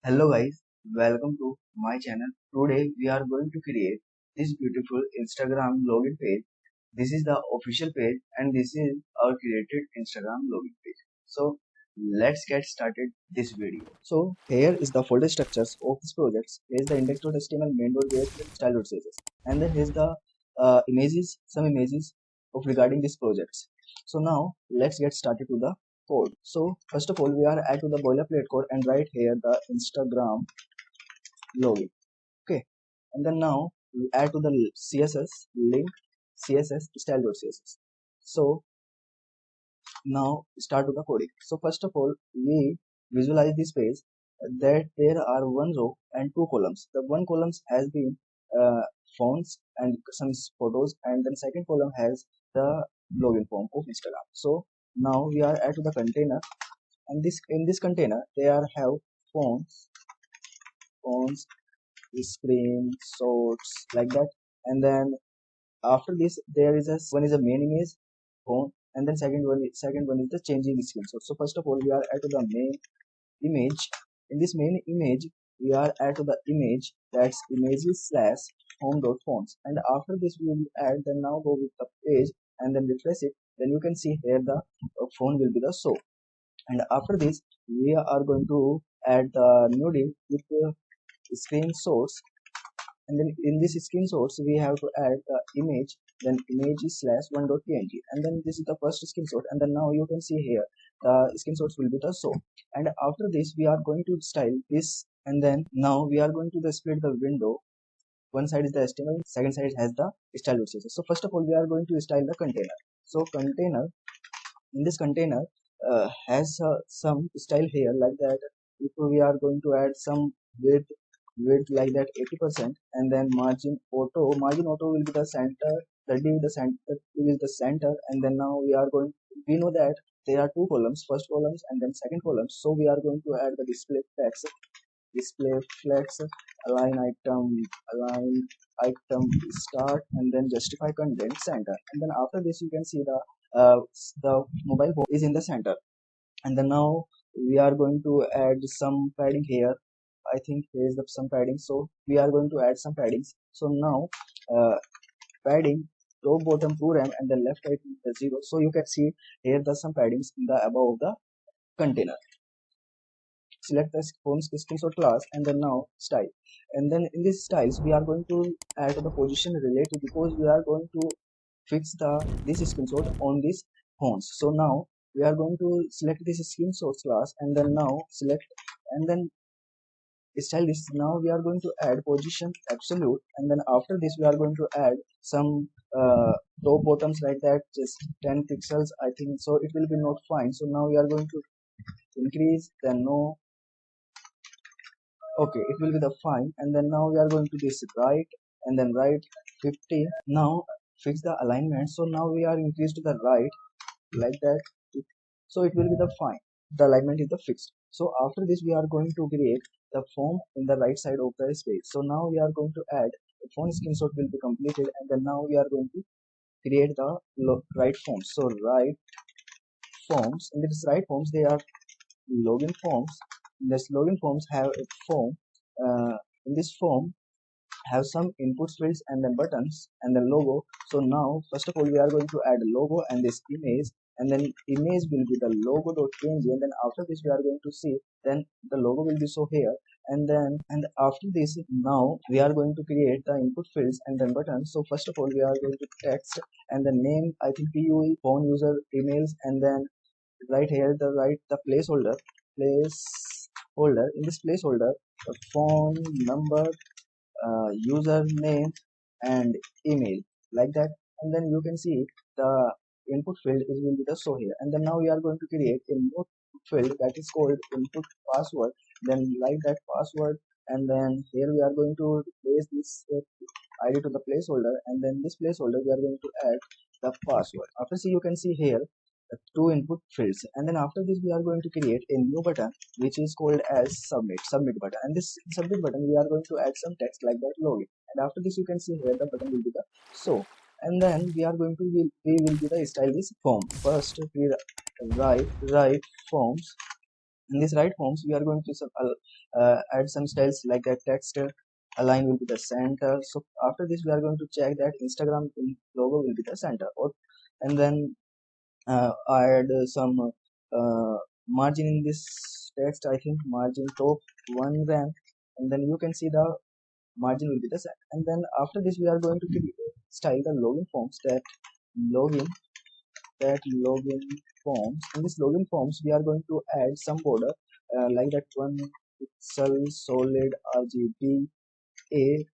Hello guys, welcome to my channel. Today we are going to create this beautiful Instagram login page. This is the official page and this is our created Instagram login page. So let's get started this video. So here is the folder structures of this project. Here is the index.html, main.js, style.css, and then here's the some images of regarding this project. So now let's get started to the code. So first of all, we are add to the boilerplate code and write here the Instagram login. Okay, and then now we add to the CSS link CSS style.css. So now start with the coding. So first of all, we visualize this page that there are one row and two columns. The one columns has been uh, fonts and some photos, and then second column has the login form of Instagram. So now we are add to the container, and this in this container there have fonts, fonts, screenshots like that, and then after this there is a one is a main image font, and then second one is the changing screenshot. So first of all we are add to the main image. In this main image we are add to the image that's images slash home dot fonts, and after this we will add, then now go with the page and then refresh it, then you can see here the font will be the so. And after this we are going to add the new div with the screenshots, and then in this screenshots we have to add the image, then image is slash one.png, and then this is the first screenshot, and then now you can see here the screenshots will be the so. And after this we are going to style this, and then now we are going to split the window. One side is the HTML, second side has the style.css. So first of all we are going to style the container. So container, in this container has some style here like that. If we are going to add some width like that 80%, and then margin auto will be the center, the div the center is the center, and then now we know that there are two columns, first columns and then second columns. So we are going to add the display flex, align item start, and then justify content center, and then after this you can see uh, the mobile phone is in the center. And then now we are going to add some padding here. I think here is some padding, so we are going to add some paddings. So now uh, padding top bottom 2 rem and then left right is the 0. So you can see here the some paddings in the above of the container. Select the forms screenshot class and then now style, and then in these styles we are going to add the position related, because we are going to fix the this screenshot on this fonts. So now we are going to select this screenshot class and then now select, and then style this. Now we are going to add position absolute, and then after this we are going to add some top bottoms like that, just 10 pixels I think, so it will be not fine. So now we are going to increase, then no, okay, it will be the fine, and then now we are going to this right, and then right 50. Now fix the alignment. So now we are increased to the right like that, so it will be the fine, the alignment is the fixed. So after this we are going to create the form in the right side of the space. So now we are going to add the form screenshot will be completed, and then now we are going to create the right forms. So right forms, in this right forms they are login forms. This login forms have a form, in this form have some input fields and then buttons and then logo. So now first of all we are going to add a logo and this image, and then image will be the logo.png, and then after this we are going to see, then the logo will be so here, and then and after this now we are going to create the input fields and then buttons. So first of all we are going to text and the name, I think PUE, phone user, emails, and then right here the placeholder. In this placeholder the phone number, username and email like that, and then you can see the input field is will be the so here, and then now we are going to create a new field that is called input password, then like that password, and then here we are going to place this id to the placeholder, and then this placeholder we are going to add the password. After see you can see here two input fields, and then after this we are going to create a new button which is called as submit button, and this submit button we are going to add some text like that login, and after this you can see here the button will be the so, and then we are going to we will be the style this form. First we write forms, In this right forms we are going to add some styles like that text align will be the center. So after this we are going to check that Instagram logo will be the center, or and then add some margin in this text. I think margin top one ram, and then you can see the margin will be the same. And then after this we are going to style the login forms. Login login forms. In this login forms we are going to add some border like that one pixel solid RGB a.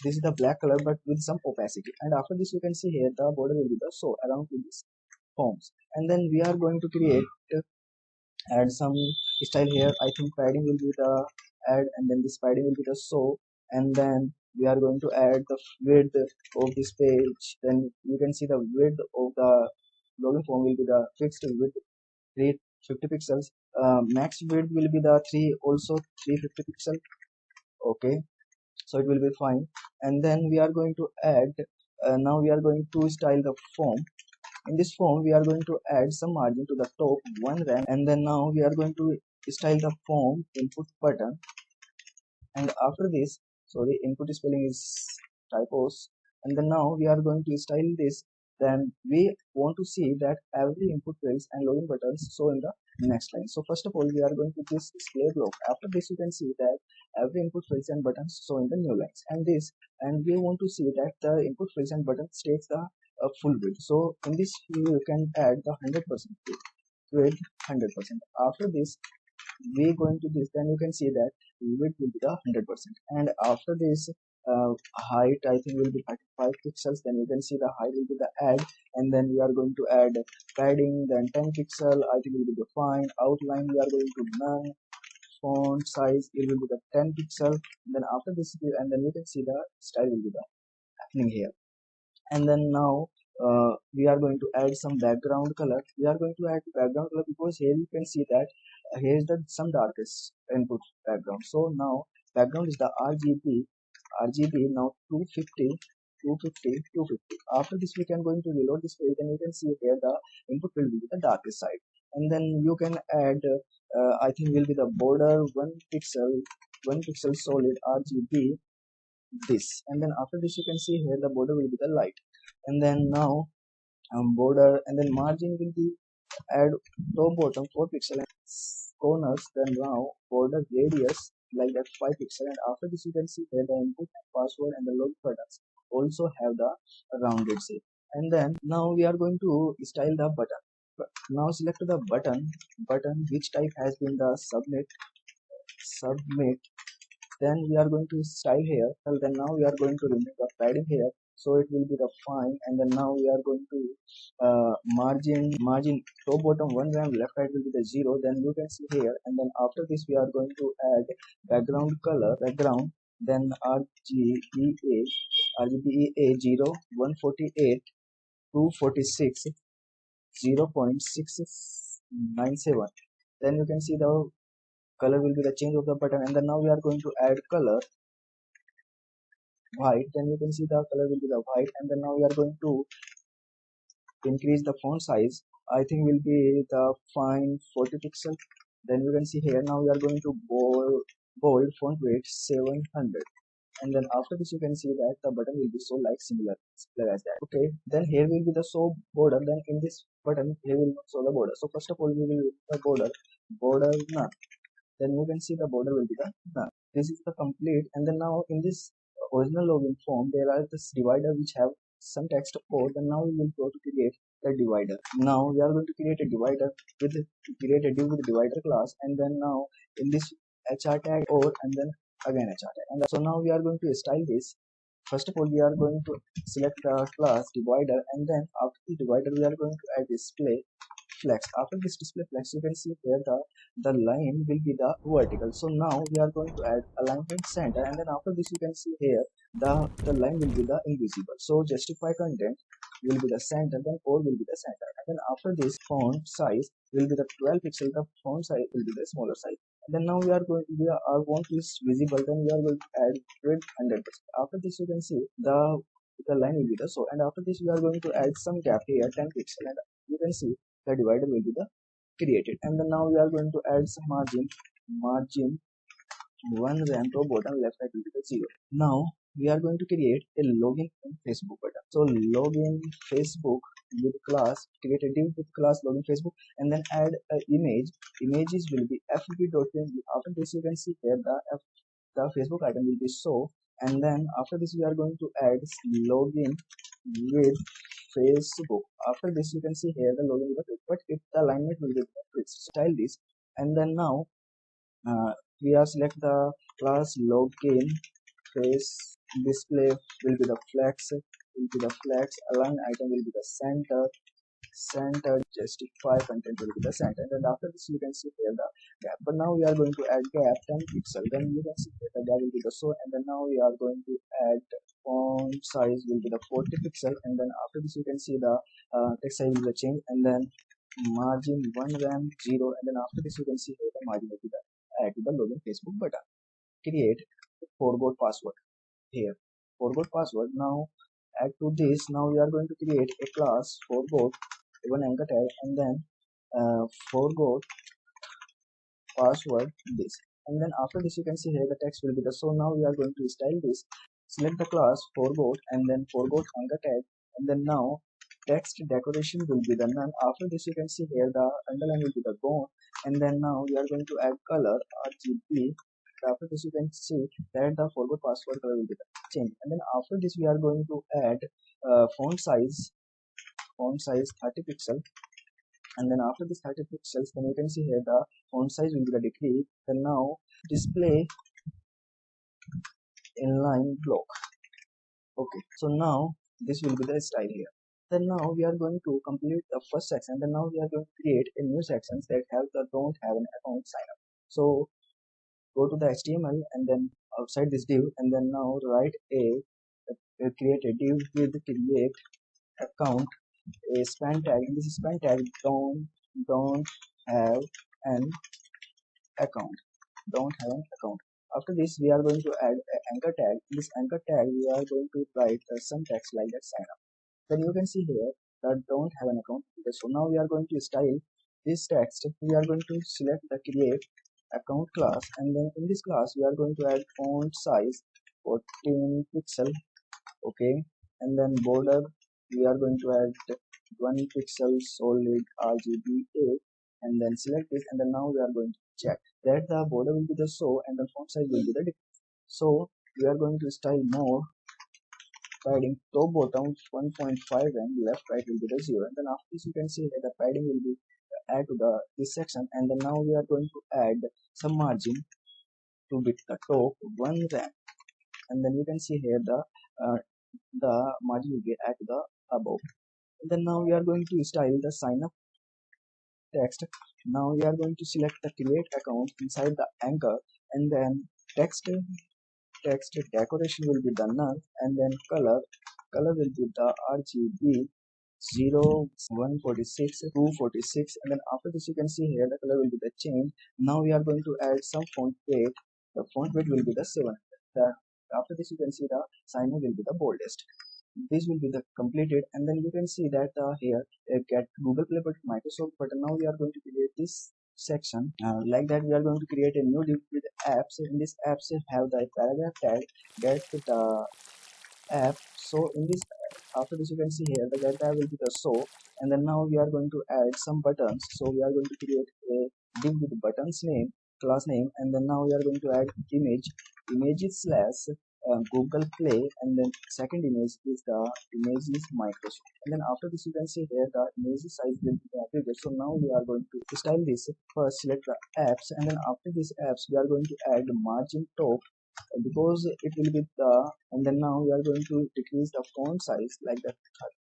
This is the black color but with some opacity, and after this you can see here the border will be the so around with this forms. And then we are going to create add some style here. I think padding will be the add, and then this padding will be the so. And then we are going to add the width of this page. Then you can see the width of the login form will be the fixed width 350 pixels. Max width will be the 3 also 350 pixel. Okay, so it will be fine. And then we are going to add now we are going to style the form. In this form we are going to add some margin to the top one ram, and then now we are going to style the form input button. And after this, sorry, input spelling is typos. And then now we are going to style this. Then we want to see that every input fields and login buttons show in the next line. So first of all we are going to this display block. After this you can see that every input fields and buttons show in the new lines, and we want to see that the input fields and buttons takes the full width. So in this you can add the 100% width 100%. After this we going to this, then you can see that width will be the 100%. And after this height I think will be 35 pixels. Then you can see the height will be the add, and then we are going to add padding, then 10 pixel I think will be the fine. Outline we are going to none. Font size it will be the 10 pixel. Then after this and then you can see the style will be the happening here. And then now we are going to add some background color. We are going to add background color because here you can see that here is the some darkest input background. So now background is the RGB now 250 250 250. After this we can going to reload this page, and you can see here the input will be the darkest side. And then you can add I think will be the border 1 pixel solid RGB this. And then after this you can see here the border will be the light. And then now border, and then margin will be add top bottom 4 pixel and corners. Then now border radius like that 5 pixel. And after this you can see here the input and password and the login buttons also have the rounded shape. And then now we are going to style the button. Now select the button which type has been the submit. Then we are going to style here. And then now we are going to remove the padding here, so it will be the fine. And then now we are going to margin top bottom 1 gram left right will be the 0. Then you can see here. And then after this we are going to add background color then RGBA 0 148 246 0.697. Then you can see the color will be the change of the button. And then now we are going to add color white. Then you can see the color will be the white. And then now we are going to increase the font size. I think will be the fine 40 pixel. Then you can see here now we are going to bold font weight 700. And then after this you can see that the button will be so like similar as that. Okay, then here will be the show border. Then in this button here will show the border. So first of all we will the border none. Then you can see the border will be the none. This is the complete. And then now in this original login form there are this divider which have some text code. And now we will go to create the divider. Now we are going to create a divider with create a div with divider class. And then now in this HR tag or and then again HR tag. And so now we are going to style this. First of all we are going to select the class divider, and then after the divider we are going to add display flex. After this display flex you can see here the line will be the vertical. So now we are going to add alignment center. And then after this you can see here the line will be the invisible. So justify content will be the center, then all will be the center. And then after this font size will be the 12 pixel. The font size will be the smaller size. And then now we are going to our font is visible. Then we are going to add width 100%. After this you can see the line will be the so. And after this we are going to add some gap here 10 pixel, and you can see the divider will be the created. And then now we are going to add some margin 1 rand to bottom left side will be the 0. Now we are going to create a login in Facebook button. So login Facebook with class, create a div with class login Facebook, and then add an image. Images will be fb.png. After this you can see here the Facebook icon will be so, and then after this we are going to add login with Facebook. After this you can see here the login with the Facebook, but if the alignment will be fixed, style this, and then now uh, we are select the class login face display will be the flex align item will be the center justify content will be the center, and after this you can see here the gap. But now we are going to add gap 10 pixel, then you can see here the gap will be the so, and then now we are going to add font size will be the 40 pixel, and then after this you can see the text size will be change, and then margin 1 ram 0, and then after this you can see here the margin will be the add to the login Facebook button. Create forgot password here. Forgot password. Now add to this. Now we are going to create a class forgot one anchor tag, and then forgot password this. And then after this you can see here the text will be the so. Now we are going to style this. Select the class forgot and then forgot anchor tag, and then now text decoration will be the none. After this you can see here the underline will be the gone, and then now we are going to add color RGB. After this you can see that the forgot password color will be the change, and then after this we are going to add font size 30 pixel, and then after this 30 pixels then you can see here the font size will be the decrease. Then now display inline block. Okay, so now this will be the style here. Then now we are going to complete the first section, then now we are going to create a new sections that have the don't have an account sign up. So go to the HTML and then outside this div, and then now write create a div with create account a span tag. In this span tag don't have an account don't have an account. After this we are going to add an anchor tag. In this anchor tag we are going to write some text like that sign up. Then you can see here that don't have an account. Okay, so now we are going to style this text. We are going to select the create account class, and then in this class we are going to add font size 14 pixel. Okay, and then border we are going to add 1 pixel solid RGBA, and then select this, and then now we are going to check that the border will be the so and the font size will be the different. So we are going to style more padding top bottom 1.5 and left right will be the 0, and then after this you can see that the padding will be add to the this section, and then now we are going to add some margin to be the top 1 rand, and then you can see here uh, the margin will be at the above. And then now we are going to style the sign up text. Now we are going to select the create account inside the anchor, and then text decoration will be the none, and then color will be the RGB 0 146 246, and then after this you can see here the color will be the change. Now we are going to add some font weight. The font weight will be the 7. The, after this you can see the sign will be the boldest. This will be the completed, and then you can see that here get Google Play button, Microsoft button. Now we are going to create this section like that. We are going to create a new div with apps. In this apps have the paragraph tag get the app. So in this after this you can see here the get tab will be the so, and then now we are going to add some buttons. So we are going to create a div with buttons name class name, and then now we are going to add images slash Google Play, and then second image is the image is Microsoft, and then after this you can see here the image size will be bigger. So now we are going to style this. First select the apps, and then after these apps we are going to add margin top because it will be the, and then now we are going to decrease the font size like the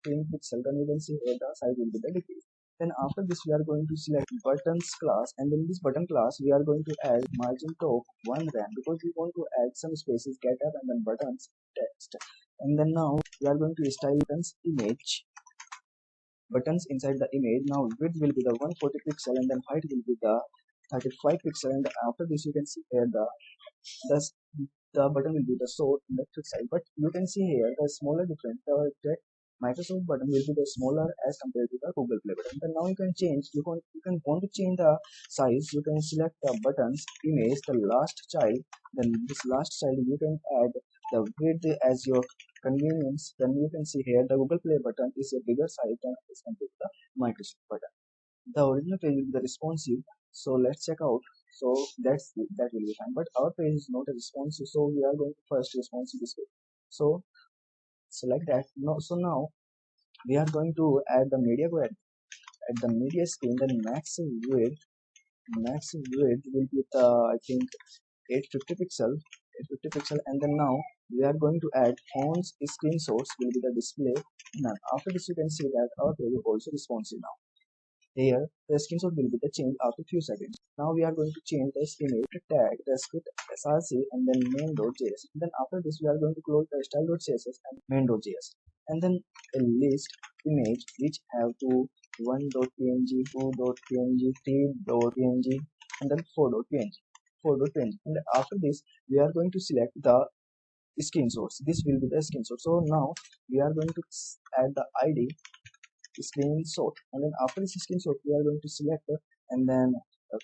13 pixel, then you can see here the size will be the decrease. Then after this we are going to select buttons class, and in this button class we are going to add margin top 1 rand because we want to add some spaces get up and then buttons text, and then now we are going to style buttons inside the image. Now width will be the 140 pixel, and then height will be the 35 pixel, and after this you can see here the the button will be the so left side, but you can see here the smaller difference. Microsoft button will be the smaller as compared to the Google Play button. Then now you can change, you can want to change the size, you can select the buttons, image, the last child, then this last child you can add the width as your convenience. Then you can see here the Google Play button is a bigger size than as compared to the Microsoft button. The original page will be the responsive, so let's check out. So that will be fine, but our page is not a responsive, so we are going to first responsive this page. So select that. So now we are going to add the media query at the media screen. Then max width will be the, I think, 850 pixel, 850 pixel. And then now we are going to add fonts screen source will be the display none. After this you can see that our page is also responsive now. Here, the screenshot will be the change after few seconds. Now we are going to change this image tag, the script src, and then main.js. Then after this, we are going to close the style.css and main.js. And then a list image which have to 1.png, 2.png, 3.png, and then 4.png. 4.png. And after this, we are going to select the screen source. This will be the screen source. So now we are going to add the id screenshot, and then after this screenshot we are going to select and then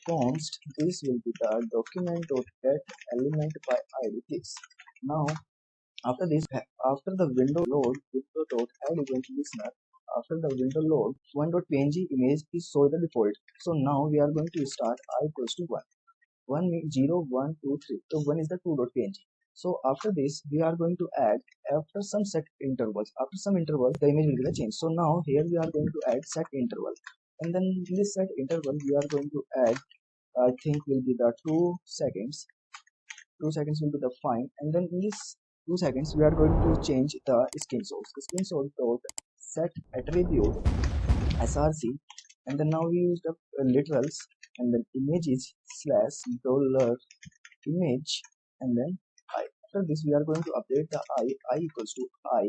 const, this will be the document.get element by id this. Now after this, after the window load, window.add event listener, after the window load 1.png image is show the default. So now we are going to start I equals to 1. 1 means 0, 1, 2, 3. So 1 is the 2.png. So after this, we are going to add after some set intervals. After some interval, the image will be the change. So now here we are going to add set interval. And then in this set interval, we are going to add, I think will be the 2 seconds. 2 seconds will be the fine. And then in this 2 seconds, we are going to change the screen source. The screen source dot set attribute src, and then now we use the literals, and then images slash dollar image, and then I. After this we are going to update the I equals to I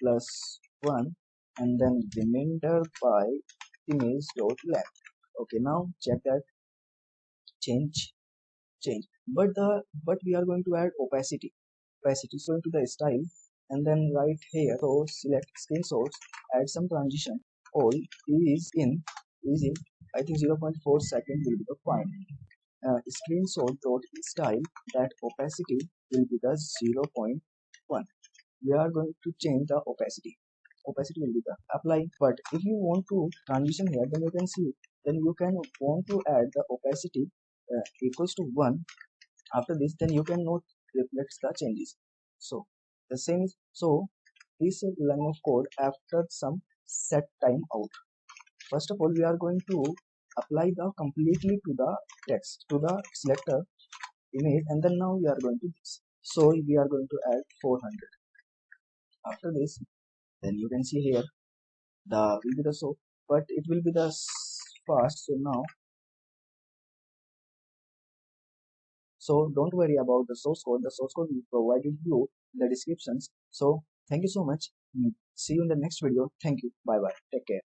plus 1, and then remainder by image dot length. Okay, now check that change, but we are going to add opacity. So into the style, and then right here, so select screen source, add some transition, all is in I think 0.4 second will be the fine. Screenshot dot style, that opacity will be the 0.1. We are going to change the opacity will be the apply. But if you want to transition here, then you can see, then you can want to add the opacity equals to 1. After this, then you cannot reflect the changes. So the same is, so this line of code after some set time out. First of all, we are going to apply the completely to the text, to the selector image, and then now we are going to this. So we are going to add 400. After this, then you can see here the will be the so, but it will be the fast. So now, so don't worry about the source code. The source code we provided you in the descriptions. So thank you so much. See you in the next video. Thank you. Bye bye. Take care.